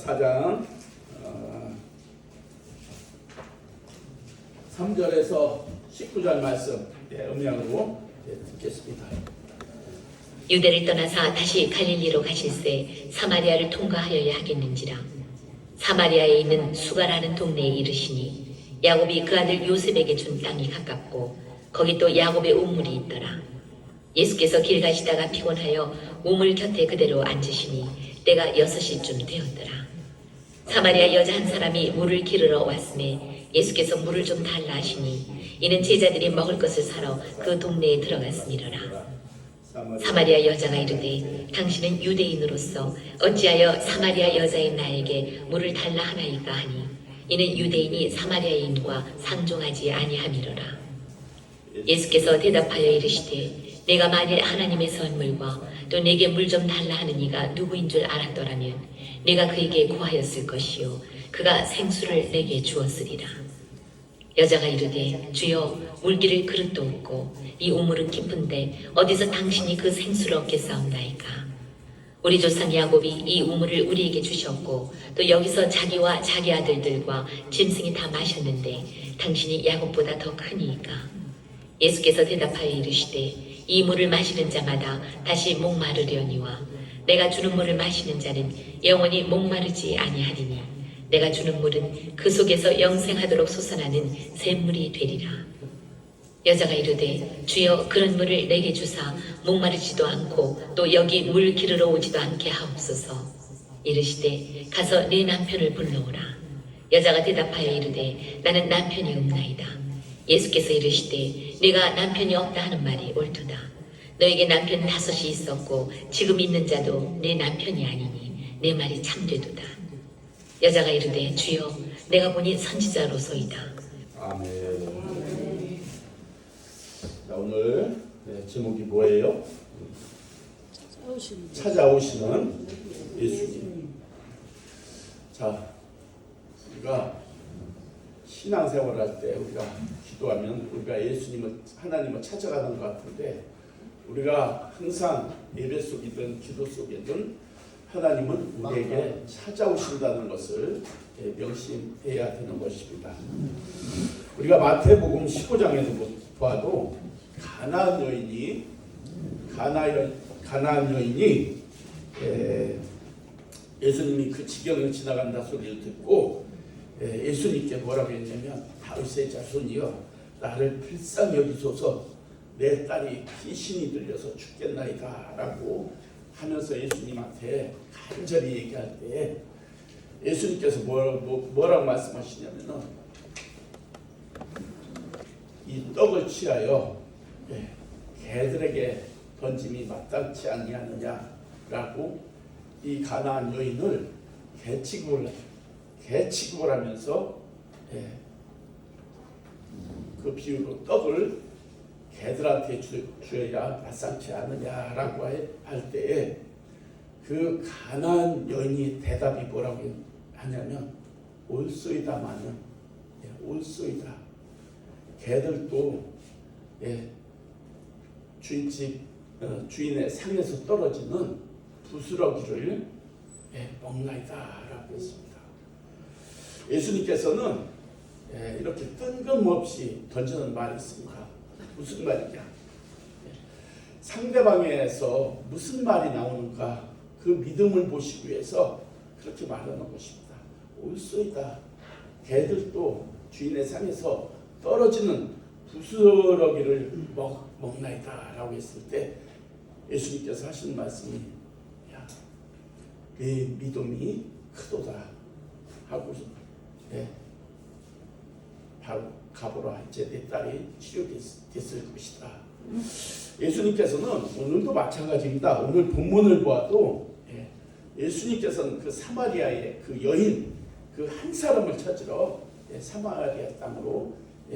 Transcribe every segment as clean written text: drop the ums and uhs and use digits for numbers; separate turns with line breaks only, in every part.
4장 3절에서 19절 말씀 음향으로 듣겠습니다.
유대를 떠나사 다시 갈릴리로 가실새 사마리아를 통과하여야 하겠는지라. 사마리아에 있는 수가라는 동네에 이르시니 야곱이 그 아들 요셉에게 준 땅이 가깝고 거기 또 야곱의 우물이 있더라. 예수께서 길 가시다가 피곤하여 우물 곁에 그대로 앉으시니 때가 6시쯤 되었더라. 사마리아 여자 한 사람이 물을 기르러 왔음에 예수께서 물을 좀 달라 하시니 이는 제자들이 먹을 것을 사러 그 동네에 들어갔음이로라. 사마리아 여자가 이르되 당신은 유대인으로서 어찌하여 사마리아 여자인 나에게 물을 달라 하나이까 하니 이는 유대인이 사마리아인과 상종하지 아니함이로라. 예수께서 대답하여 이르시되 내가 만일 하나님의 선물과 또 내게 물 좀 달라 하는 이가 누구인 줄 알았더라면 내가 그에게 구하였을 것이요 그가 생수를 내게 주었으리라. 여자가 이르되 주여 물기를 그릇도 없고 이 우물은 깊은데 어디서 당신이 그 생수를 얻겠사옵나이까. 우리 조상 야곱이 이 우물을 우리에게 주셨고 또 여기서 자기와 자기 아들들과 짐승이 다 마셨는데 당신이 야곱보다 더 크니이까. 예수께서 대답하여 이르시되 이 물을 마시는 자마다 다시 목마르려니와 내가 주는 물을 마시는 자는 영원히 목마르지 아니하리니 내가 주는 물은 그 속에서 영생하도록 솟아나는 샘물이 되리라. 여자가 이르되 주여 그런 물을 내게 주사 목마르지도 않고 또 여기 물 기르러 오지도 않게 하옵소서. 이르시되 가서 네 남편을 불러오라. 여자가 대답하여 이르되 나는 남편이 없나이다. 예수께서 이르시되 네가 남편이 없다 하는 말이 옳도다. 너에게 남편 5이 있었고 지금 있는 자도 네 남편이 아니니 내 말이 참되도다. 여자가 이르되 주여 내가 보니 선지자로소이다.
아멘. 자, 오늘 제목이 뭐예요? 찾아오시는 예수님. 자, 우리가 신앙생활 할 때 우리가 기도하면 우리가 예수님을 하나님을 찾아가는 것 같은데 우리가 항상 예배 속이든 기도 속이든 하나님은 우리에게 찾아오신다는 것을 명심해야 되는 것입니다. 우리가 마태복음 15장에서 봐도 가나안 여인이 예수님이 그 지경을 지나간다 소리를 듣고 예수님께 뭐라고 했냐면 다윗의 자손이여 나를 불쌍히 여기소서 내 딸이 귀신이 들려서 죽겠나이다 라고 하면서 예수님한테 간절히 얘기할 때 예수님께서 뭐라고 말씀하시냐면은 이 떡을 취하여 개들에게 던짐이 마땅치 아니하느냐라고 이 가나안 여인을 개취급을 하면서 그 비유로 떡을 개들한테 주어야 마땅치 않느냐라고 할 때에 그 가나안 여인이 대답이 뭐라고 하냐면 올소이다마는 올소이다. 개들도 주인의 상에서 떨어지는 부스러기를 먹나이다라고 했습니다. 예수님께서는 이렇게 뜬금없이 던지는 말이 있습니다. 무슨 말이냐? 상대방에서 무슨 말이 나오는가 그 믿음을 보시기 위해서 그렇게 말하는 것입니다. 올소이다. 개들도 주인의 상에서 떨어지는 부스러기를 먹나이다 라고 했을 때 예수님께서 하시는 말씀이 네 믿음이 크도다 하고 바로 가보라 이제 내 딸이 치료됐을 것이다. 예수님께서는 오늘도 마찬가지입니다. 오늘 본문을 보아도 예수님께서는 그 사마리아의 그 여인 그 한 사람을 찾으러 사마리아 땅으로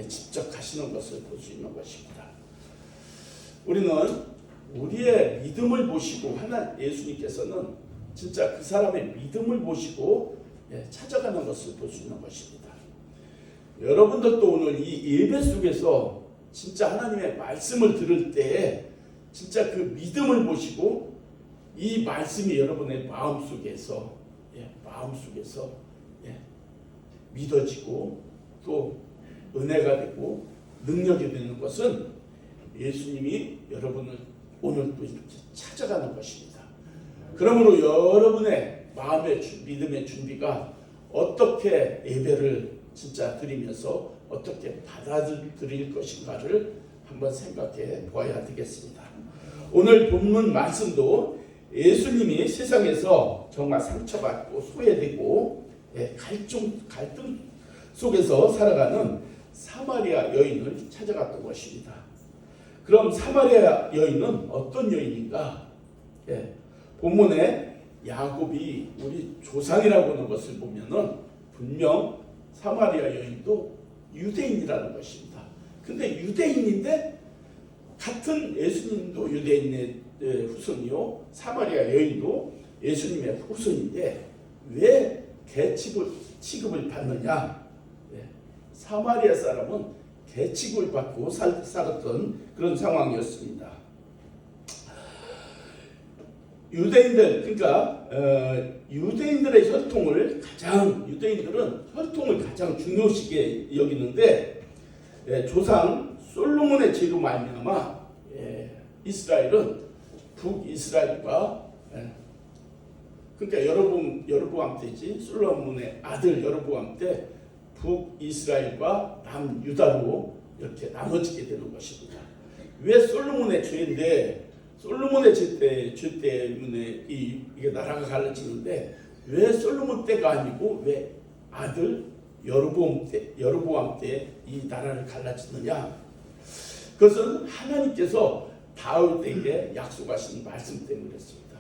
직접 가시는 것을 볼 수 있는 것입니다. 우리는 우리의 믿음을 보시고 예수님께서는 진짜 그 사람의 믿음을 보시고 찾아가는 것을 볼 수 있는 것입니다. 여러분들도 오늘 이 예배 속에서 진짜 하나님의 말씀을 들을 때 진짜 그 믿음을 보시고 이 말씀이 여러분의 마음속에서 믿어지고 또 은혜가 되고 능력이 되는 것은 예수님이 여러분을 오늘도 이렇게 찾아가는 것입니다. 그러므로 여러분의 마음의 믿음의 준비가 어떻게 예배를 진짜 드리면서 어떻게 받아들일 것인가를 한번 생각해 보아야 되겠습니다. 오늘 본문 말씀도 예수님이 세상에서 정말 상처받고 소외되고 갈등 속에서 살아가는 사마리아 여인을 찾아갔던 것입니다. 그럼 사마리아 여인은 어떤 여인인가? 본문에 야곱이 우리 조상이라고 하는 것을 보면은 분명 사마리아 여인도 유대인이라는 것입니다. 근데 유대인인데 같은 예수님도 유대인의 후손이요 사마리아 여인도 예수님의 후손인데 왜 계취급을 받느냐? 사마리아 사람은 계취급을 받고 살았던 그런 상황이었습니다. 유대인들 그러니까 유대인들의 혈통을 유대인들은 혈통을 가장 중요시게 여기는데 조상 솔로몬의 죄로 말미암아 이스라엘은 북이스라엘과 그러니까 여로보암 때지 솔로몬의 아들 여로보암 때 북이스라엘과 남유다로 이렇게 나눠지게 되는 것입니다. 왜 솔로몬의 죄인데 솔로몬의 죄 때문에 이게 나라가 갈라지는데 왜 솔로몬 때가 아니고 왜 아들 여로보암 때 이 나라를 갈라지느냐? 그것은 하나님께서 다윗에게 약속하신 말씀 때문에 그렇습니다.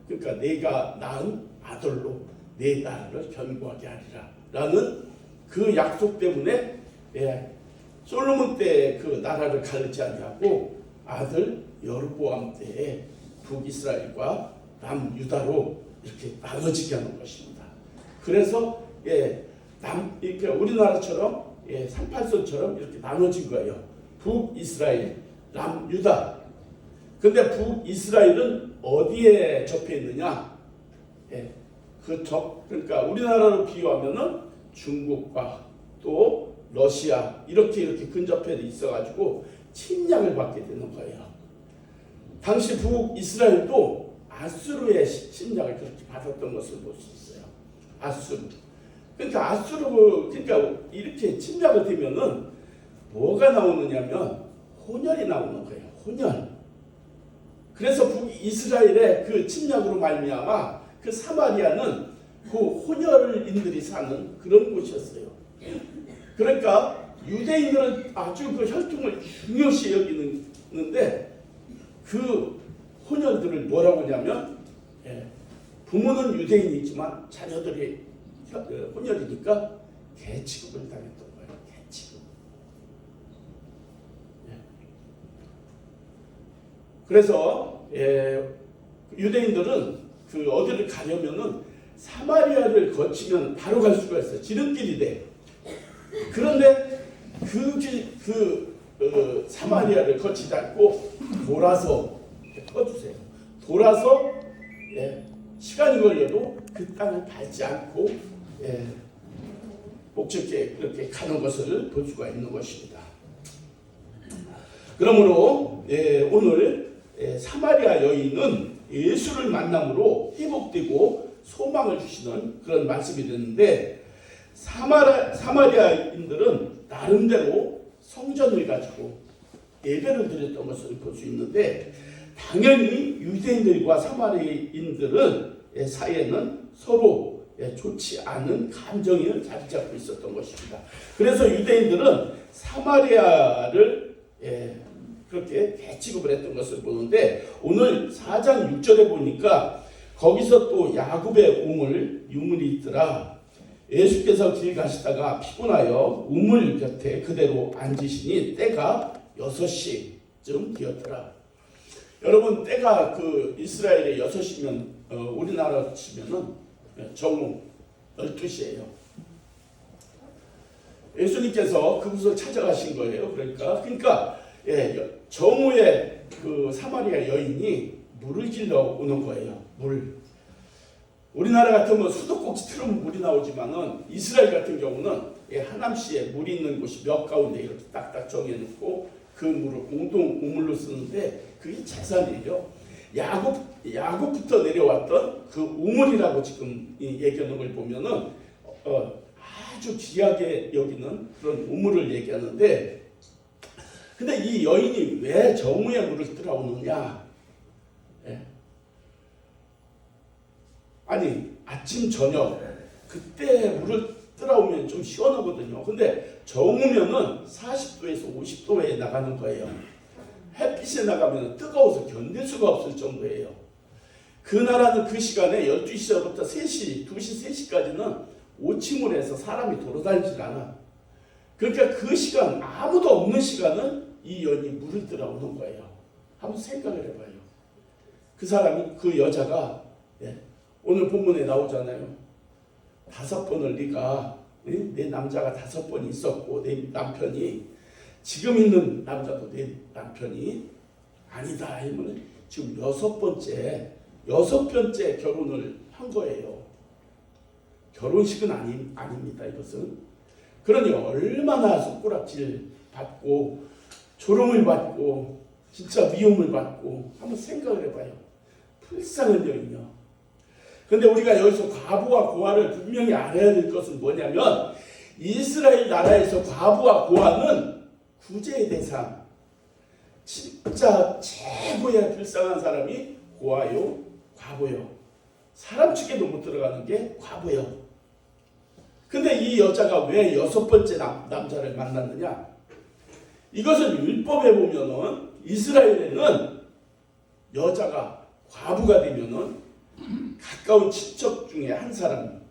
그러니까 내가 낳은 아들로 내 나라를 견고하게 하리라 라는 그 약속 때문에 솔로몬 때 그 나라를 갈라지지 아니하고 아들 여로보암 때에 북이스라엘과 남유다로 이렇게 나눠지게 하는 것입니다. 그래서 이렇게 우리나라처럼 38선처럼 이렇게 나눠진 거예요. 북이스라엘, 남유다. 근데 북이스라엘은 어디에 접해 있느냐? 그러니까 우리나라로 비유하면은 중국과 또 러시아 이렇게 근접해 있어가지고 침략을 받게 되는 거예요. 당시 북이스라엘도 아수르의 침략을 그렇게 받았던 것을 볼 수 있어요. 아수르. 그러니까 그러니까 이렇게 침략을 되면은 뭐가 나오느냐면 혼혈이 나오는 거예요. 혼혈. 그래서 북이스라엘의 그 침략으로 말미암아 그 사마리아는 그 혼혈인들이 사는 그런 곳이었어요. 그러니까 유대인들은 아주 그 혈통을 중요시 여기는데 그 혼혈들을 뭐라고 하냐면 부모는 유대인이지만 자녀들이 혼혈이니까 계취급을 당했던 거예요. 계취급. 그래서 유대인들은 그 어디를 가려면은 사마리아를 거치면 바로 갈 수가 있어요. 지름길이 돼. 그런데 사마리아를 거치지 않고 돌아서 꺼주세요. 돌아서 시간이 걸려도 그 땅을 밟지 않고 목적지에 그렇게 가는 것을 볼 수가 있는 것입니다. 그러므로 오늘 사마리아 여인은 예수를 만남으로 회복되고 소망을 주시는 그런 말씀이 되는데 사마리아인들은 나름대로 성전을 가지고 예배를 드렸던 것을 볼 수 있는데 당연히 유대인들과 사마리아인들은 사이에는 서로 좋지 않은 감정이 자리 잡고 있었던 것입니다. 그래서 유대인들은 사마리아를 그렇게 배취급을 했던 것을 보는데 오늘 4장 6절에 보니까 거기서 또 야곱의 우물이 있더라. 예수께서 길 가시다가 피곤하여 우물 곁에 그대로 앉으시니 때가 6시쯤 되었더라. 여러분 때가 그 이스라엘의 6시면 우리나라 치면은 정오 12시예요. 예수님께서 그곳을 찾아가신 거예요. 그러니까 정오에 그 사마리아 여인이 물을 길러 오는 거예요. 물. 우리나라 같으면 수도꼭지 틀으면 물이 나오지만은 이스라엘 같은 경우는 한 암시에 물이 있는 곳이 몇 가운데 이렇게 딱딱 정해놓고 그 물을 공동 우물로 쓰는데 그게 재산이에요. 야곱부터 내려왔던 그 우물이라고 지금 얘기하는 걸 보면은 아주 귀하게 여기는 그런 우물을 얘기하는데, 근데 이 여인이 왜 정오에 물을 뜨라오느냐? 아니 아침 저녁 그때 물을 뜨라오면 좀 시원하거든요. 근데 정오면은 40도에서 50도에 나가는 거예요. 햇빛에 나가면 뜨거워서 견딜 수가 없을 정도예요. 그 나라는 그 시간에 12시부터 3시, 2시, 3시까지는 오침을 해서 사람이 돌아다니질 않아. 그러니까 그 시간, 아무도 없는 시간은 이 여인이 물을 뜨라오는 거예요. 한번 생각을 해봐요. 그 사람이, 그 여자가 오늘 본문에 나오잖아요. 5번을 네가, 내 남자가 5번 있었고 내 남편이, 지금 있는 남자도 내 남편이 아니다 하면 지금 6번째 결혼을 한 거예요. 결혼식은 아닙니다. 이것은. 그러니 얼마나 손가락질 받고 조롱을 받고 진짜 미움을 받고 한번 생각을 해봐요. 불쌍한 여인이요. 근데 우리가 여기서 과부와 고아를 분명히 알아야 될 것은 뭐냐면, 이스라엘 나라에서 과부와 고아는 구제의 대상, 진짜 최고의 불쌍한 사람이 고아요, 과부요. 사람 측에도 못 들어가는 게 과부요. 근데 이 여자가 왜 6번째 남자를 만났느냐? 이것은 율법에 보면은 이스라엘에는 여자가 과부가 되면은 가까운 친척 중에 한 사람,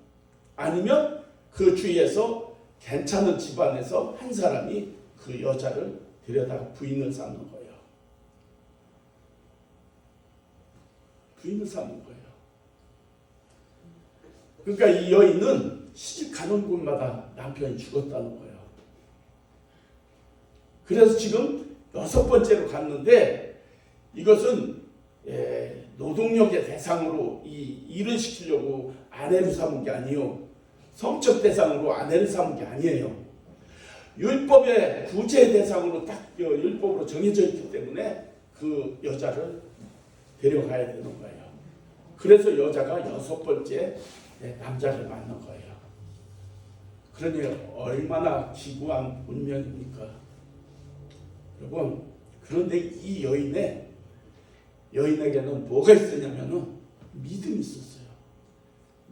아니면 그 주위에서 괜찮은 집안에서 한 사람이 그 여자를 데려다가 부인을 삼는 거예요. 부인을 삼는 거예요. 그러니까 이 여인은 시집 가는 곳마다 남편이 죽었다는 거예요. 그래서 지금 6번째로 갔는데, 이것은 노동력의 대상으로 이 일을 시키려고 아내를 삼은 게 아니요, 성적 대상으로 아내를 삼은 게 아니에요. 율법의 구제 대상으로 딱 율법으로 정해져 있기 때문에 그 여자를 데려가야 되는 거예요. 그래서 여자가 6번째 남자를 만난 거예요. 그러니 얼마나 기구한 운명입니까? 여러분, 그런데 이 여인에게는 뭐가 있었냐면은 믿음이 있었어요.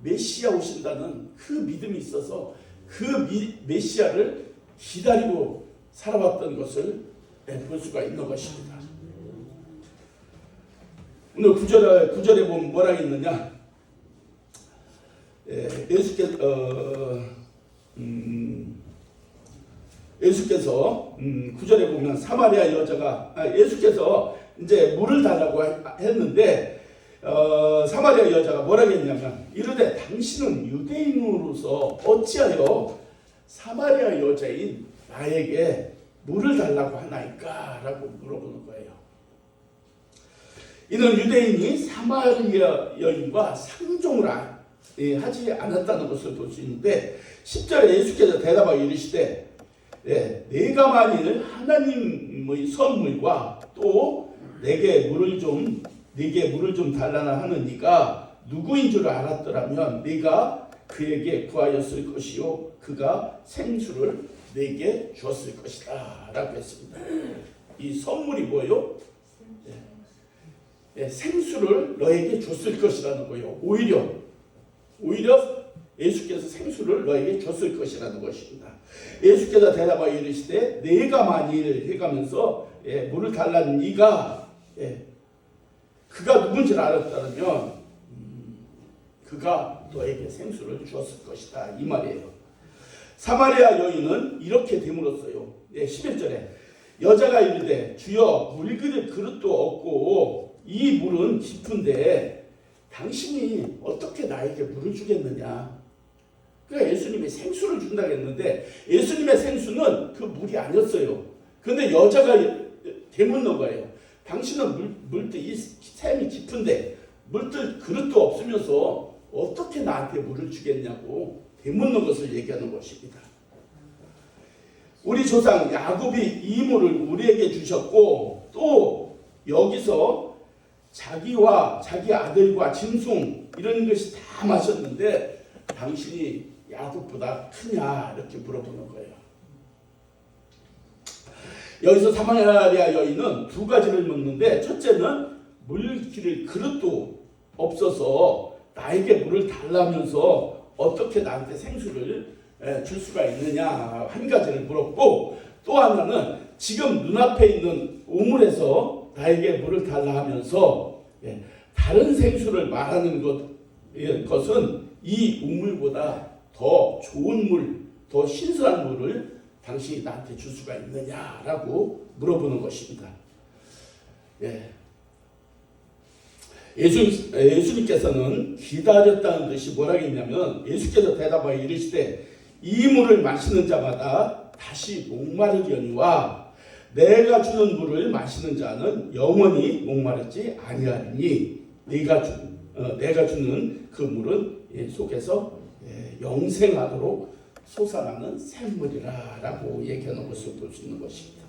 메시아 오신다는 그 믿음이 있어서 그 메시아를 기다리고 살아왔던 것을 볼 수가 있는 것입니다. 오늘 9절에 보면 뭐라 했느냐? 예수께서 9절에 보면 사마리아 여자가 예수께서 이제 물을 달라고 했는데 사마리아 여자가 뭐라고 했냐면, 이르되 당신은 유대인으로서 어찌하여 사마리아 여자인 나에게 물을 달라고 하나이까? 라고 물어보는 거예요. 이는 유대인이 사마리아 여인과 상종을 하지 않았다는 것을 볼 수 있는데, 10절에 예수께서 대답하여 이르시되 내가 만일 하나님의 선물과 또 내게 물을 좀 달라나 하는 네가 누구인 줄 알았더라면 네가 그에게 구하였을 것이요 그가 생수를 내게 주었을 것이다 라고 했습니다. 이 선물이 뭐예요? 생수를 너에게 줬을 것이라는 거예요. 오히려 예수께서 생수를 너에게 줬을 것이라는 것입니다. 예수께서 대답하여 이르시되 내가 만일 해가면서 물을 달라는 네가 그가 누군지를 알았다면 그가 너에게 생수를 주었을 것이다 이 말이에요. 사마리아 여인은 이렇게 됨으로써요. 11절에 여자가 이르되 주여 물그릇 그릇도 없고 이 물은 깊은데 당신이 어떻게 나에게 물을 주겠느냐? 그러니까 예수님이 생수를 준다고 했는데 예수님의 생수는 그 물이 아니었어요. 그런데 여자가 되묻는 거예요. 당신은 물도 이 샘이 깊은데 물들 그릇도 없으면서 어떻게 나한테 물을 주겠냐고 되묻는 것을 얘기하는 것입니다. 우리 조상 야곱이 이 물을 우리에게 주셨고 또 여기서 자기와 자기 아들과 짐승 이런 것이 다 마셨는데 당신이 야곱보다 크냐 이렇게 물어보는 거예요. 여기서 사마리아 여인은 두 가지를 묻는데 첫째는 물 기를 그릇도 없어서 나에게 물을 달라면서 어떻게 나한테 생수를 줄 수가 있느냐 한 가지를 물었고 또 하나는 지금 눈앞에 있는 우물에서 나에게 물을 달라 하면서 다른 생수를 말하는 것은 이 우물보다 더 좋은 물, 더 신선한 물을 당신이 나한테 줄 수가 있느냐라고 물어보는 것입니다. 예수님께서는 기다렸다는 뜻이 뭐라고 했냐면 예수께서 대답하여 이르시되 이 물을 마시는 자마다 다시 목마르려니와 내가 주는 물을 마시는 자는 영원히 목마르지 아니하리니 내가 주는 그 물은 속에서 영생하도록 솟아나는 샘물이라 라고 얘기하는 것을 볼 수 있는 것입니다.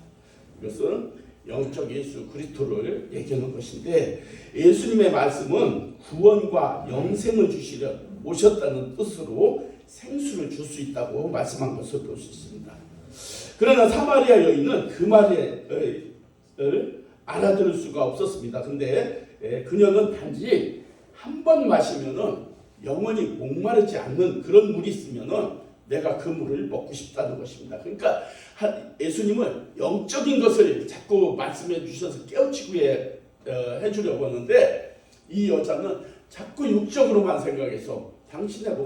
이것은 영적 예수 그리스도를 얘기하는 것인데 예수님의 말씀은 구원과 영생을 주시려 오셨다는 뜻으로 생수를 줄 수 있다고 말씀한 것을 볼 수 있습니다. 그러나 사마리아 여인은 그 말을 알아들을 수가 없었습니다. 근데 그녀는 단지 한 번 마시면은 영원히 목마르지 않는 그런 물이 있으면은 내가 그 물을 먹고 싶다는 것입니다. 그러니까 예수님은 영적인 것을 자꾸 말씀해 주셔서 깨우치고 해주려고 하는데 이 여자는 자꾸 육적으로만 생각해서 당신의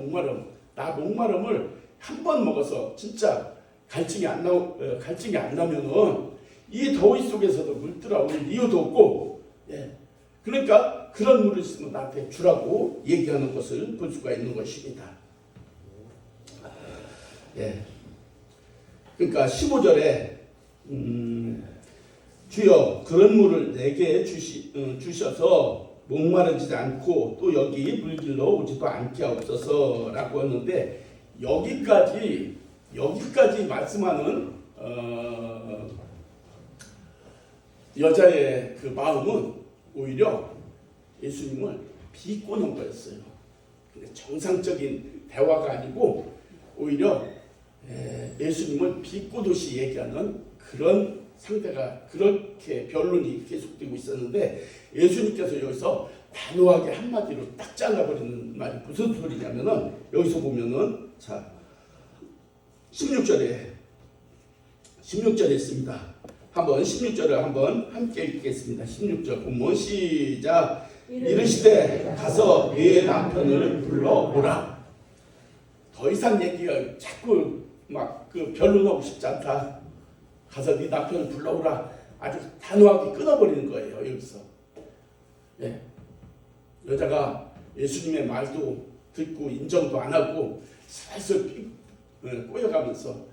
나 목마름을 한 번 먹어서 진짜 갈증이 안 나면은 이 더위 속에서도 물 들어올 이유도 없고, 그러니까 그런 물을 있으면 나한테 주라고 얘기하는 것을 볼 수가 있는 것입니다. 그러니까 15절에 주여 그런 물을 내게 주셔서 목마르지 않고 또 여기 물길로 오지도 않게 하옵소서라고 하는데 여기까지 말씀하는 여자의 그 마음은 오히려 예수님을 비꼬는 거였어요. 정상적인 대화가 아니고 오히려 예수님을 비꼬듯이 얘기하는 그런 상대가 그렇게 변론이 계속되고 있었는데 예수님께서 여기서 단호하게 한마디로 딱 잘라버리는 말이 무슨 소리냐면은 여기서 보면은 자 16절에 있습니다. 한번 16절을 한번 함께 읽겠습니다. 16절 본문 시작. 이르시되 가서 네 남편을 불러오라. 더 이상 얘기가 자꾸 막 그 변론하고 싶지 않다. 가서 네 남편을 불러오라. 아주 단호하게 끊어버리는 거예요. 여기서 여자가 예수님의 말도 듣고 인정도 안 하고 슬슬 꼬여가면서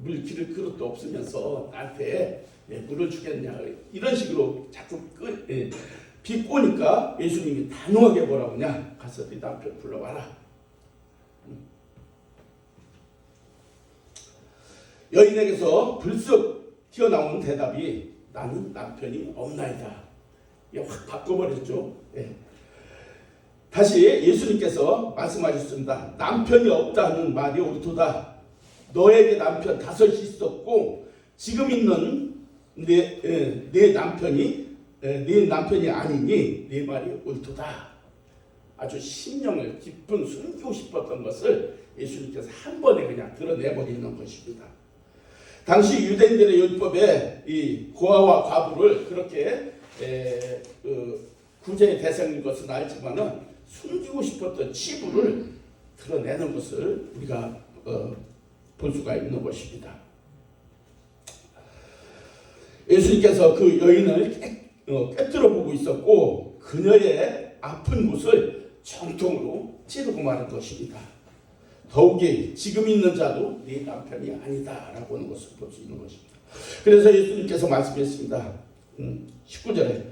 물 기를 그릇도 없으면서 나한테 물을 주겠냐 이런 식으로 자꾸 비꼬니까 예수님이 단호하게 뭐라고 하냐. 가서 네 남편 불러와라. 여인에게서 불쑥 튀어나온 대답이 나는 남편이 없나이다. 이게 확 바꿔버렸죠. 다시 예수님께서 말씀하셨습니다. 남편이 없다는 말이 옳도다. 너에게 남편 5이 있었고 지금 있는 내 남편이 아니니 네 말이 옳도다. 아주 심령을 깊은 숨기고 싶었던 것을 예수님께서 한 번에 그냥 드러내버리는 것입니다. 당시 유대인들의 율법에 이 고아와 과부를 그렇게 구제의 대상인 것은 알지만은 숨기고 싶었던 치부를 드러내는 것을 우리가 볼 수가 있는 것입니다. 예수님께서 그 여인을 꿰뚫어 보고 있었고 그녀의 아픈 곳을 정통으로 찌르고 마는 것입니다. 더욱이 지금 있는 자도 네 남편이 아니다라고 하는 것을 볼 수 있는 것입니다. 그래서 예수님께서 말씀했습니다. 19절에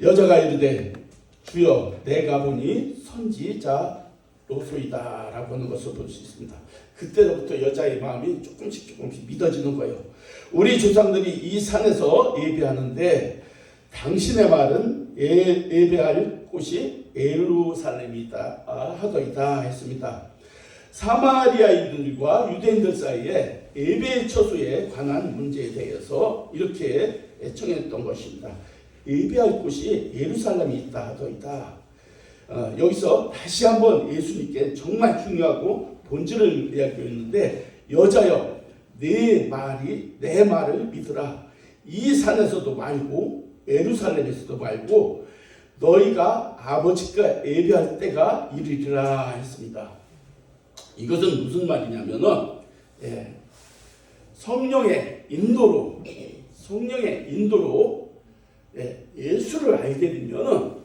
여자가 이르되 주여 내가 보니 선지자로소이다라고 하는 것을 볼 수 있습니다. 그때로부터 여자의 마음이 조금씩 믿어지는 거예요. 우리 조상들이 이 산에서 예배하는데 당신의 말은 예배할 곳이 예루살렘이다 하더이다 했습니다. 사마리아인들과 유대인들 사이에 예배 처소에 관한 문제에 대해서 이렇게 청했던 것입니다. 예배할 곳이 예루살렘이 있다 하더이다. 여기서 다시 한번 예수님께 정말 중요하고 본질을 이야기하고 있는데 여자여 내 말을 믿으라. 이 산에서도 말고 예루살렘에서도 말고 너희가 아버지가 예배할 때가 이르리라 했습니다. 이것은 무슨 말이냐면은 성령의 인도로 예수를 알게 되면은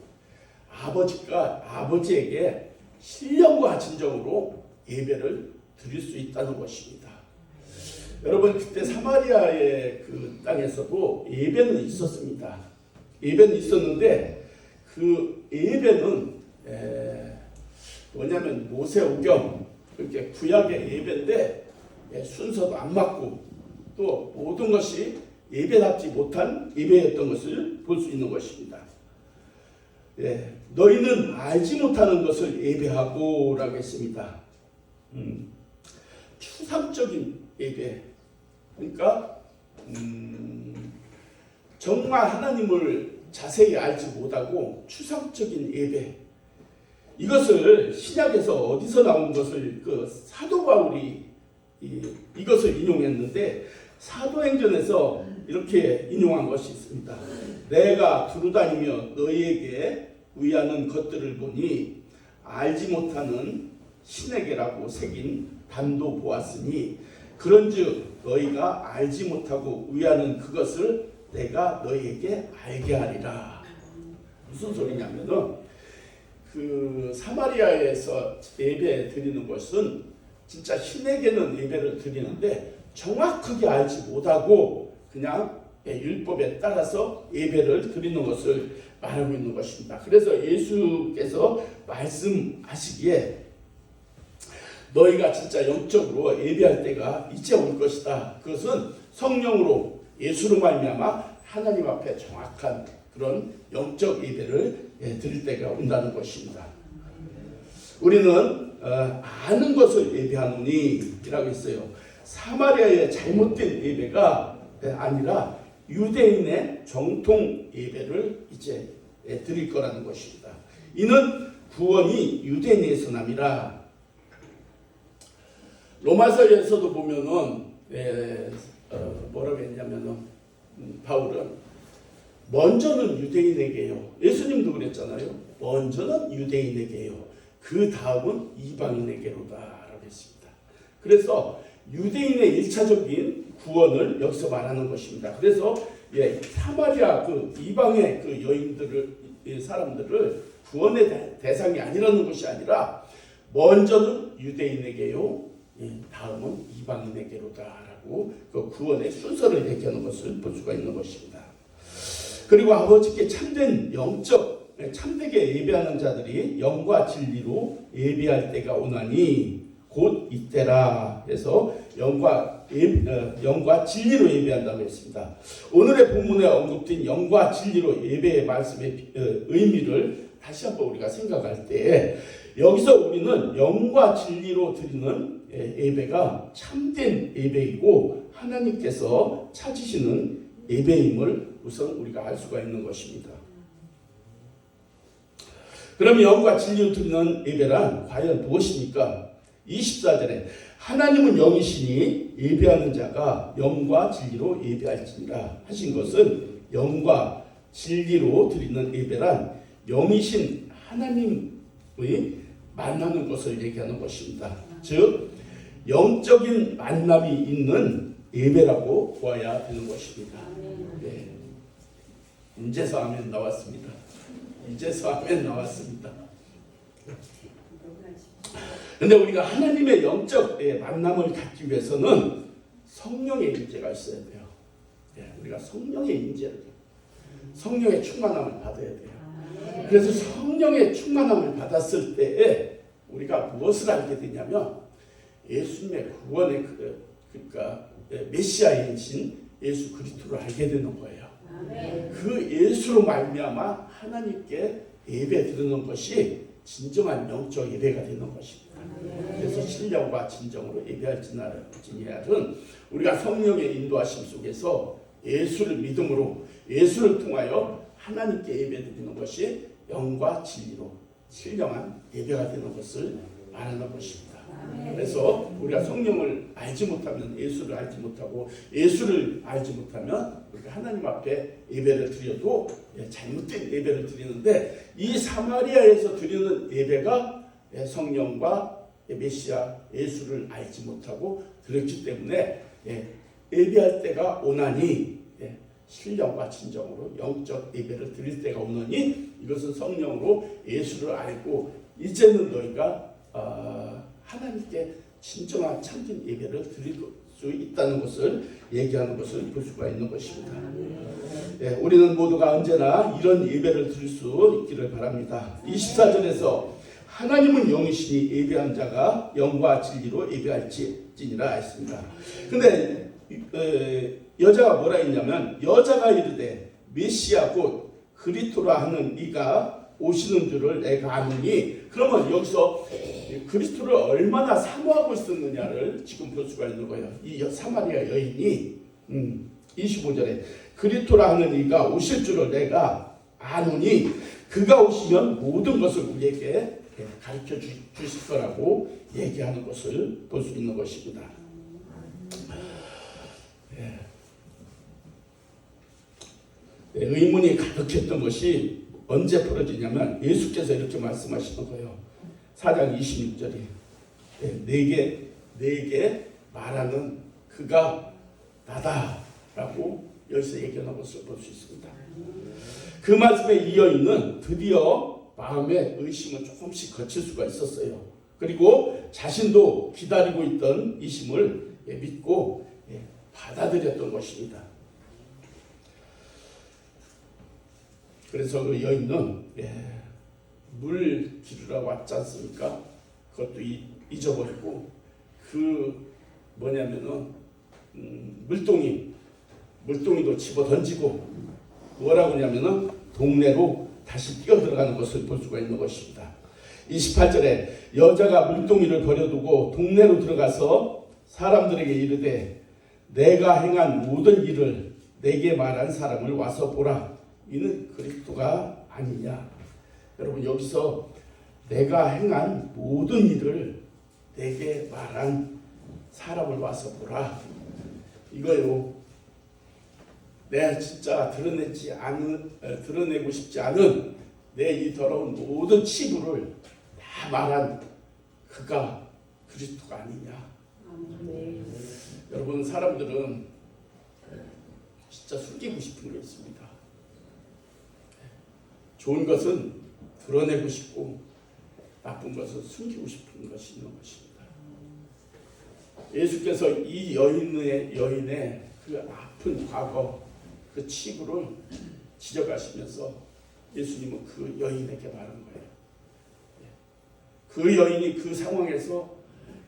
아버지에게 신령과 진정으로 예배를 드릴 수 있다는 것입니다. 여러분 그때 사마리아의 그 땅에서도 예배는 있었습니다. 예배는 있었는데 그 예배는 뭐냐면 모세오경 이렇게 구약의 예배인데 순서도 안 맞고 또 모든 것이 예배답지 못한 예배였던 것을 볼 수 있는 것입니다. 너희는 알지 못하는 것을 예배하고 라고 했습니다. 추상적인 예배, 그러니까 정말 하나님을 자세히 알지 못하고 추상적인 예배, 이것을 신약에서 어디서 나온 것을 그 사도 바울이 이것을 인용했는데 사도행전에서 이렇게 인용한 것이 있습니다. 내가 두루다니며 너희에게 위하는 것들을 보니 알지 못하는 신에게라고 새긴 단도 보았으니 그런즉 너희가 알지 못하고 위하는 그것을 내가 너희에게 알게 하리라. 무슨 소리냐면은 그 사마리아에서 예배 드리는 것은 진짜 신에게는 예배를 드리는데 정확하게 알지 못하고 그냥 율법에 따라서 예배를 드리는 것을 말하고 있는 것입니다. 그래서 예수께서 말씀하시기에 너희가 진짜 영적으로 예배할 때가 이제 올 것이다. 그것은 성령으로 예수로 말미암아 하나님 앞에 정확한 그런 영적 예배를 드릴 때가 온다는 것입니다. 우리는 아는 것을 예배하노니 이라고 했어요. 사마리아의 잘못된 예배가 아니라 유대인의 정통 예배를 이제 드릴 거라는 것입니다. 이는 구원이 유대인에서 남이라. 로마서에서도 보면은 뭐라고 했냐면은 바울은 먼저는 유대인에게요. 예수님도 그랬잖아요. 먼저는 유대인에게요. 그 다음은 이방인에게로다라고 했습니다. 그래서 유대인의 1차적인 구원을 여기서 말하는 것입니다. 그래서 사마리아 그 이방의 그 여인들을 사람들을 구원의 대상이 아니라는 것이 아니라 먼저는 유대인에게요. 다음은 이방인에게로다라고 그 구원의 순서를 얘기하는 것을 볼 수가 있는 것입니다. 그리고 아버지께 참된 참되게 예배하는 자들이 영과 진리로 예배할 때가 오나니 곧 이때라 해서 영과 진리로 예배한다고 했습니다. 오늘의 본문에 언급된 영과 진리로 예배의 말씀의 의미를 다시 한번 우리가 생각할 때 여기서 우리는 영과 진리로 드리는 예배가 참된 예배이고 하나님께서 찾으시는 예배임을 우선 우리가 알 수가 있는 것입니다. 그럼 영과 진리로 드리는 예배란 과연 무엇입니까? 24절에 하나님은 영이시니 예배하는 자가 영과 진리로 예배할지니라 하신 것은 영과 진리로 드리는 예배란 영이신 하나님의 만나는 것을 얘기하는 것입니다. 즉 영적인 만남이 있는 예배라고 보아야 되는 것입니다. 네. 이제서 아멘 나왔습니다. 이제서 아멘 나왔습니다. 근데 우리가 하나님의 영적 만남을 갖기 위해서는 성령의 임재가 있어야 돼요. 우리가 성령의 임재를, 성령의 충만함을 받아야 돼요. 그래서 성령의 충만함을 받았을 때에 우리가 무엇을 알게 되냐면 예수님의 구원의 그러니까 메시아이신 예수 그리스도를 알게 되는 거예요. 그 예수로 말미암아 하나님께 예배 드리는 것이 진정한 영적 예배가 되는 것입니다. 그래서 신령과 진정으로 예배할지니야는 우리가 성령의 인도하심 속에서 예수를 믿음으로 예수를 통하여 하나님께 예배드리는 것이 영과 진리로 신령한 예배가 되는 것을 말하는 것입니다. 그래서 우리가 성령을 알지 못하면 예수를 알지 못하고 예수를 알지 못하면 우리가 하나님 앞에 예배를 드려도 잘못된 예배를 드리는데 이 사마리아에서 드리는 예배가 성령과 메시아 예수를 알지 못하고 드렸기 때문에 예배할 때가 오나니 신령과 진정으로 영적 예배를 드릴 때가 오나니 이것은 성령으로 예수를 알고 이제는 너희가 하나님께 진정한 참된 예배를 드릴 수 있다는 것을 얘기하는 것을 볼 수가 있는 것입니다. 우리는 모두가 언제나 이런 예배를 드릴 수 있기를 바랍니다. 24절에서 하나님은 영이시니 예배한 자가 영과 진리로 예배할지니라 했습니다. 근데 여자가 뭐라 했냐면 여자가 이르되 메시아 곧 그리스도라 하는 이가 오시는 줄을 내가 아노니 그러면 여기서 그리스도를 얼마나 사모하고 있었느냐를 지금 볼 수가 있는 거예요. 이 사마리아 여인이 25절에 그리스도라 하는 이가 오실 줄을 내가 아노니 그가 오시면 모든 것을 우리에게 가르쳐 주실 거라고 얘기하는 것을 볼 수 있는 것입니다. 의문이 가득했던 것이 언제 풀어지냐면 예수께서 이렇게 말씀하시는 거예요. 4장 26절에 내게 말하는 그가 나다라고 여기서 얘기하는 것을 볼 수 있습니다. 그 말씀에 이 여인은 드디어 마음의 의심은 조금씩 거칠 수가 있었어요. 그리고 자신도 기다리고 있던 이 심을 믿고 받아들였던 것입니다. 그래서 그 여인은 물 기르라고 왔지 않습니까? 그것도 잊어버리고 그 뭐냐면은 물동이도 집어 던지고 뭐라고 하냐면은 동네로 다시 뛰어들어가는 것을 볼 수가 있는 것입니다. 28절에 여자가 물동이를 버려두고 동네로 들어가서 사람들에게 이르되 내가 행한 모든 일을 내게 말한 사람을 와서 보라. 이는 그리스도가 아니냐. 여러분 여기서 내가 행한 모든 일을 내게 말한 사람을 와서 보라. 이거요. 내가 진짜 드러내고 싶지 않은 내 이 더러운 모든 치부를 다 말한 그가 그리스도가 아니냐. 여러분 사람들은 진짜 숨기고 싶은 게 있습니다. 좋은 것은 드러내고 싶고 나쁜 것은 숨기고 싶은 것이 있는 것입니다. 예수께서 이 여인의 그 아픈 과거, 그 치부를 지적하시면서 예수님은 그 여인에게 말한 거예요. 그 여인이 그 상황에서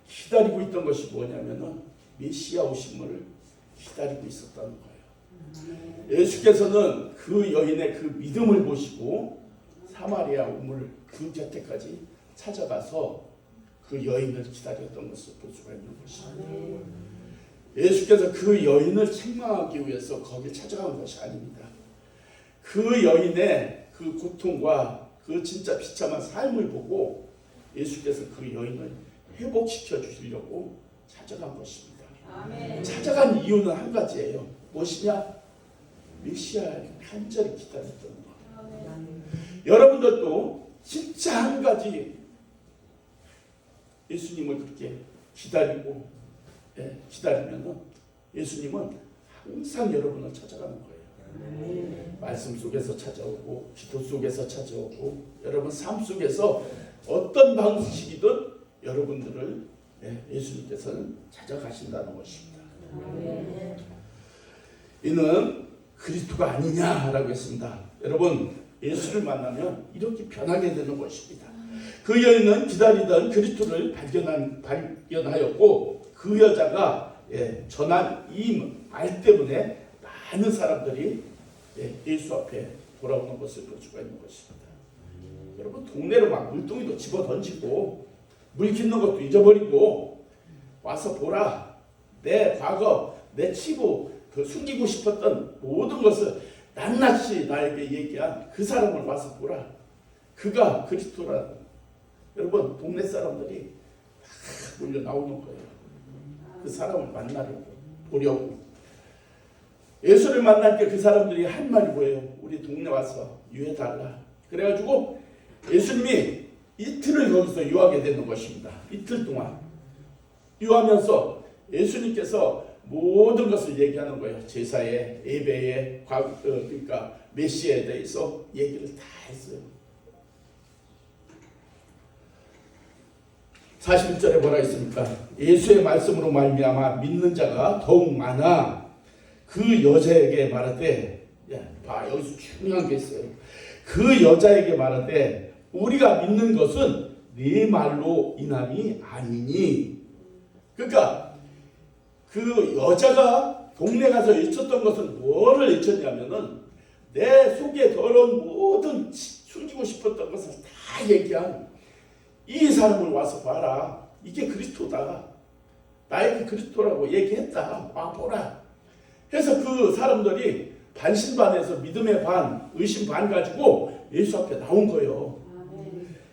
기다리고 있던 것이 뭐냐면은 메시아 오심을 기다리고 있었다는 거예요. 예수께서는 그 여인의 그 믿음을 보시고 사마리아 우물 그 곁에까지 찾아가서 그 여인을 기다렸던 것을 볼 수가 있는 것입니다. 예수께서 그 여인을 책망하기 위해서 거기 찾아간 것이 아닙니다. 그 여인의 그 고통과 그 진짜 비참한 삶을 보고 예수께서 그 여인을 회복시켜 주시려고 찾아간 것입니다. 찾아간 이유는 한 가지예요. 무엇이냐? 메시아를 간절히 기다렸던 것. 여러분들도 진짜 한 가지 예수님을 그렇게 기다리면 예수님은 항상 여러분을 찾아가는 거예요. 말씀 속에서 찾아오고 기도 속에서 찾아오고 여러분 삶 속에서 어떤 방식이든 여러분들을 예수님께서는 찾아가신다는 것입니다. 이는 그리스도가 아니냐라고 했습니다. 여러분, 예수를 만나면 이렇게 변하게 되는 것입니다. 그 여인은 기다리던 그리스도를 발견하였고 그 여자가 전한 이 말 때문에 많은 사람들이 예수 앞에 돌아오는 것을 볼 수가 있는 것입니다. 여러분, 동네로 막 물동이도 집어 던지고 물 깃는 것도 잊어버리고 와서 보라, 내 과거, 내 치부, 그 숨기고 싶었던 모든 것을 낱낱이 나에게 얘기한 그 사람을 와서 보라. 그가 그리스도라는. 여러분, 동네 사람들이 다 몰려 나오는 거예요. 그 사람을 만나려고, 보려고. 예수를 만날 때 그 사람들이 한 말이 뭐예요? 우리 동네 와서 유해달라. 그래가지고 예수님이 이틀을 거기서 유하게 되는 것입니다. 이틀 동안 유하면서 예수님께서 모든 것을 얘기하는 거예요. 제사에, 예배에, 그러니까 메시아에 대해서 얘기를 다 했어요. 41절에 뭐라 했습니까? 예수의 말씀으로 말미암아 믿는 자가 더욱 많아 그 여자에게 말하되, 봐, 여기서 중요한 게 있어요. 그 여자에게 말하되 우리가 믿는 것은 네 말로 인함이 아니니. 그러니까 그 여자가 동네 가서 외쳤던 것은 뭐를 외쳤냐면은 내 속에 더러운 모든 숨기고 싶었던 것을 다 얘기한 이 사람을 와서 봐라. 이게 그리스도다. 나에게 그리스도라고 얘기했다. 와 보라. 해서 그 사람들이 반신반에서 믿음의 반, 의심 반 가지고 예수 앞에 나온 거예요.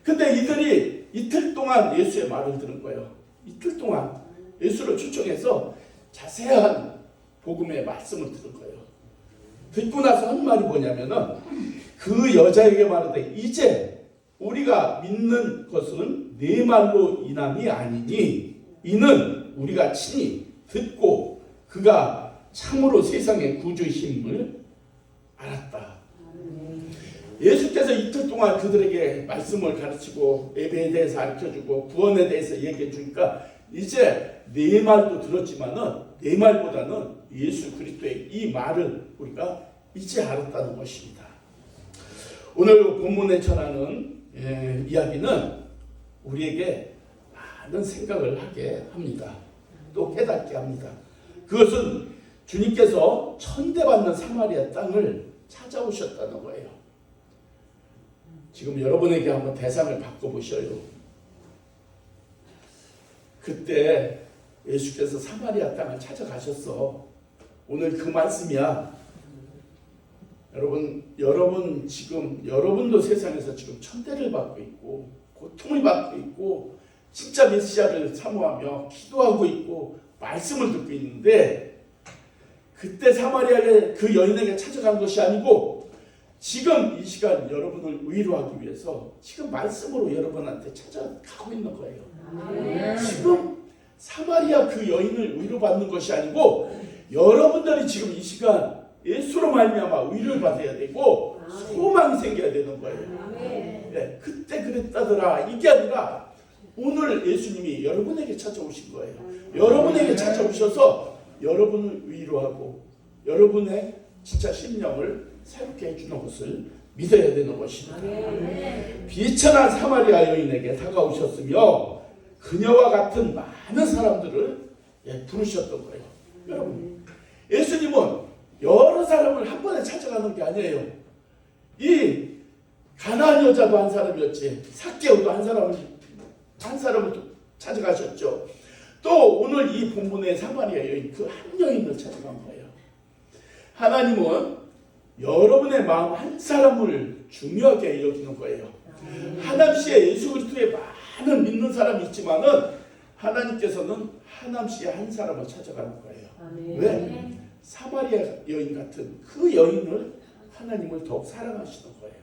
근데 이들이 이틀 동안 예수의 말을 들은 거예요. 이틀 동안 예수를 초청해서 자세한 복음의 말씀을 들은 거예요. 듣고 나서 한 말이 뭐냐면은 그 여자에게 말하되 이제 우리가 믿는 것은 네 말로 인함이 아니니 이는 우리가 친히 듣고 그가 참으로 세상의 구주심을 알았다. 예수께서 이틀 동안 그들에게 말씀을 가르치고 예배에 대해서 가르쳐주고 구원에 대해서 얘기해 주니까 이제 네 말도 들었지만은 네 말보다는 예수 그리스도의 이 말을 우리가 이제 알았다는 것입니다. 오늘 본문에 전하는 이야기는 우리에게 많은 생각을 하게 합니다. 또 깨닫게 합니다. 그것은 주님께서 천대받는 사마리아 땅을 찾아오셨다는 거예요. 지금 여러분에게 한번 대상을 바꿔보셔요. 그때 예수께서 사마리아 땅을 찾아가셨어. 오늘 그 말씀이야. 여러분 지금 여러분도 세상에서 지금 천대를 받고 있고 고통을 받고 있고 진짜 메시아를 사모하며 기도하고 있고 말씀을 듣고 있는데 그때 사마리아의 그 여인에게 찾아간 것이 아니고 지금 이 시간 여러분을 위로하기 위해서 지금 말씀으로 여러분한테 찾아가고 있는 거예요. 지금 사마리아 그 여인을 위로받는 것이 아니고 여러분들이 지금 이 시간 예수로 말미암아 위로를 받아야 되고 소망이 생겨야 되는 거예요. 그때 그랬다더라 이게 아니라 오늘 예수님이 여러분에게 찾아오신 거예요. 여러분에게 찾아오셔서 여러분을 위로하고 여러분의 진짜 심령을 새롭게 해주는 것을 믿어야 되는 것입니다. 비천한 사마리아 여인에게 다가오셨으며 그녀와 같은 많은 사람들을 부르셨던 거예요. 여러분, 예수님은 여러 사람을 한 번에 찾아가는 게 아니에요. 이 가나안 여자도 한 사람이었지, 삭개오도 한 사람을 찾아가셨죠. 또 오늘 이 본문의 사마리아 여인 그 한 여인을 찾아간 거예요. 하나님은 여러분의 마음 한 사람을 중요하게 여기는 거예요. 하남시에 예수 그리스도의 많은 믿는 사람이 있지만은 하나님께서는 하남시에 한 사람을 찾아가는 거예요. 왜? 사마리아 여인 같은 그 여인을 하나님을 더욱 사랑하시는 거예요.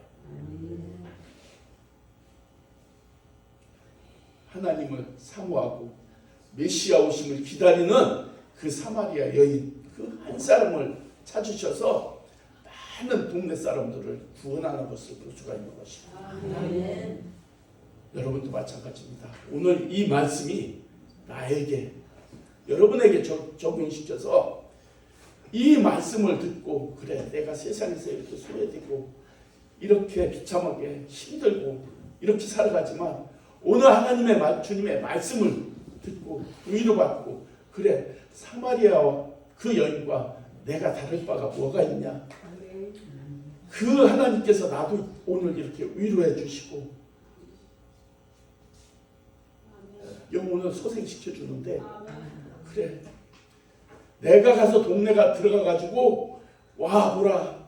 하나님을 사모하고 메시아 오심을 기다리는 그 사마리아 여인 그 한 사람을 찾으셔서 많은 동네 사람들을 구원하는 것을 볼 수가 있는 것입니다. 여러분도 마찬가지입니다. 오늘 이 말씀이 나에게, 여러분에게 적용시켜서 이 말씀을 듣고, 그래, 내가 세상에서 이렇게 소외되고 이렇게 비참하게 힘들고 이렇게 살아가지만 오늘 하나님의 주님의 말씀을 듣고 위로받고, 그래, 사마리아와 그 여인과 내가 다를 바가 뭐가 있냐, 그 하나님께서 나도 오늘 이렇게 위로해 주시고 영혼을 소생시켜 주는데, 그래, 내가 가서 동네가 들어가 가지고 와 보라,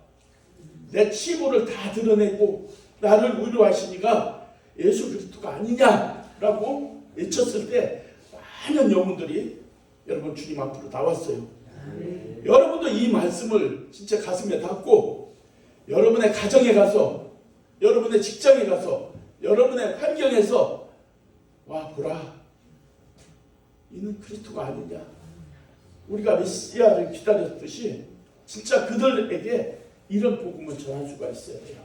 내 치부를 다 드러내고 나를 위로하시니가 예수 그리스도가 아니냐라고 외쳤을 때 많은 영혼들이 여러분 주님 앞으로 나왔어요. 여러분도 이 말씀을 진짜 가슴에 담고 여러분의 가정에 가서, 여러분의 직장에 가서, 여러분의 환경에서 와 보라, 이는 그리스도가 아니냐, 우리가 메시아를 기다렸듯이 진짜 그들에게 이런 복음을 전할 수가 있어야 돼요.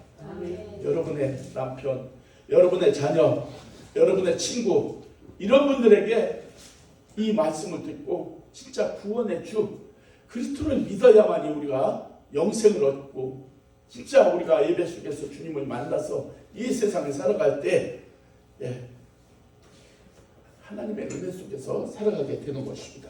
여러분의 남편, 여러분의 자녀, 여러분의 친구, 이런 분들에게 이 말씀을 듣고 진짜 구원의 주 그리스도를 믿어야만이 우리가 영생을 얻고, 진짜 우리가 예배 속에서 주님을 만나서 이 세상에 살아갈 때 하나님의 은혜 속에서 살아가게 되는 것입니다.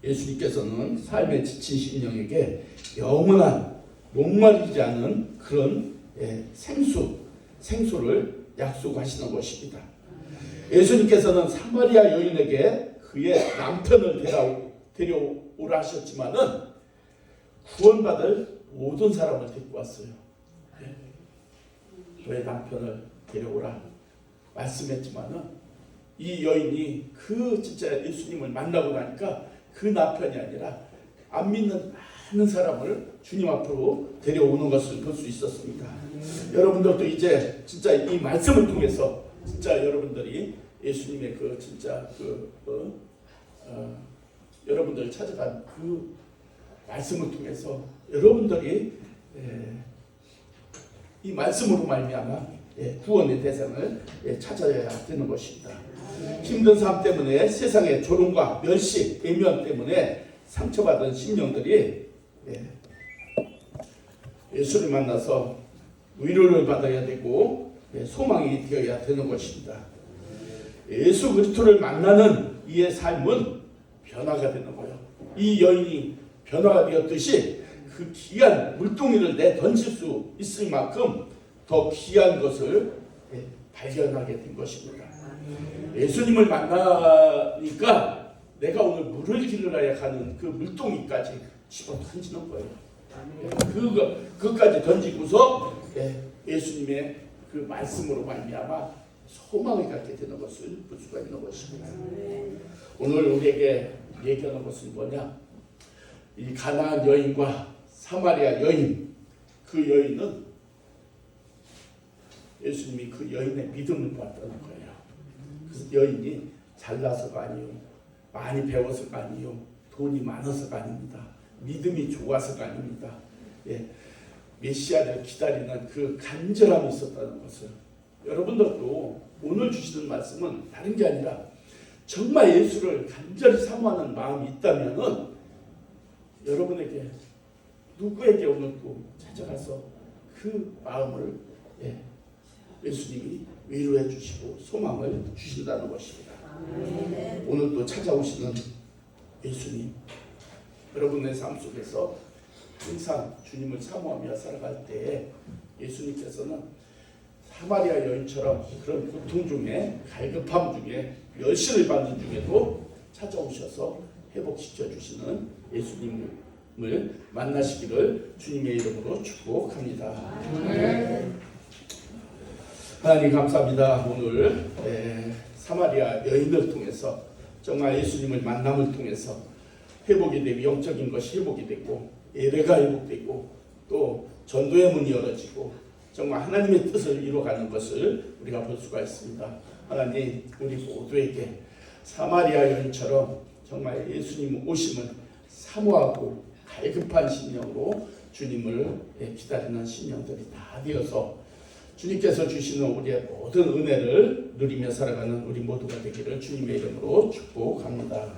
예수님께서는 삶에 지친 심령에게 영원한 목마르지 않은 그런 생수를 약속하시는 것입니다. 예수님께서는 사마리아 여인에게 그의 남편을 데려오라 하셨지만은 구원받을 모든 사람을 데리고 왔어요. 너의 남편을 데려오라 말씀했지만은 이 여인이 그 진짜 예수님을 만나고 나니까 그 남편이 아니라 안 믿는 많은 사람을 주님 앞으로 데려오는 것을 볼 수 있었습니다. 여러분들도 이제 진짜 이 말씀을 통해서 진짜 여러분들이 예수님의 그 진짜 여러분들 찾아간 그 말씀을 통해서 여러분들이 이 말씀으로 말미암아 구원의 대상을 찾아야 되는 것입니다. 힘든 삶 때문에 세상의 조롱과 멸시, 외면 때문에 상처받은 심령들이 예수를 만나서 위로를 받아야 되고 소망이 되어야 되는 것입니다. 예수 그리스도를 만나는 이의 삶은 변화가 되는 거예요. 이 여인이 변화가 되었듯이 그 귀한 물동이를 던질 수 있을 만큼 더 귀한 것을 발견하게 된 것입니다. 예수님을 만나니까 내가 오늘 물을 길러야 하는 그 물동이까지 집어 던지는 거예요. 그것까지 던지고서 예수님의 그 말씀으로 말미암아 소망을 갖게 되는 것을 볼 수가 있는 것입니다. 오늘 우리에게 얘기하는 것은 뭐냐? 이 가나안 여인과 사마리아 여인, 그 여인은 예수님이 그 여인의 믿음을 봤다는 거예요. 그 여인이 잘나서가 아니요, 많이 배워서가 아니요, 돈이 많아서가 아닙니다. 믿음이 좋아서가 아닙니다. 메시아를 기다리는 그 간절함이 있었다는 것을, 여러분들도 오늘 주시는 말씀은 다른 게 아니라 정말 예수를 간절히 사모하는 마음이 있다면은 여러분에게 누구에게 오늘 또 찾아가서 그 마음을 예수님이 위로해 주시고 소망을 주신다는 것입니다. 오늘 또 찾아오시는 예수님, 여러분의 삶 속에서 항상 주님을 사모하며 살아갈 때에 예수님께서는 사마리아 여인처럼 그런 고통 중에, 갈급함 중에, 멸시를 받는 중에도 찾아오셔서 회복시켜 주시는 예수님을 만나시기를 주님의 이름으로 축복합니다. 하나님 감사합니다. 오늘 사마리아 여인을 통해서 정말 예수님을 만남을 통해서 회복이 되고, 영적인 것이 회복이 되고, 예배가 회복되고, 또 전도의 문이 열어지고 정말 하나님의 뜻을 이루어가는 것을 우리가 볼 수가 있습니다. 하나님, 우리 모두에게 사마리아 여인처럼 정말 예수님 오심을 사모하고 갈급한 심령으로 주님을 기다리는 신령들이 다 되어서 주님께서 주시는 우리의 모든 은혜를 누리며 살아가는 우리 모두가 되기를 주님의 이름으로 축복합니다.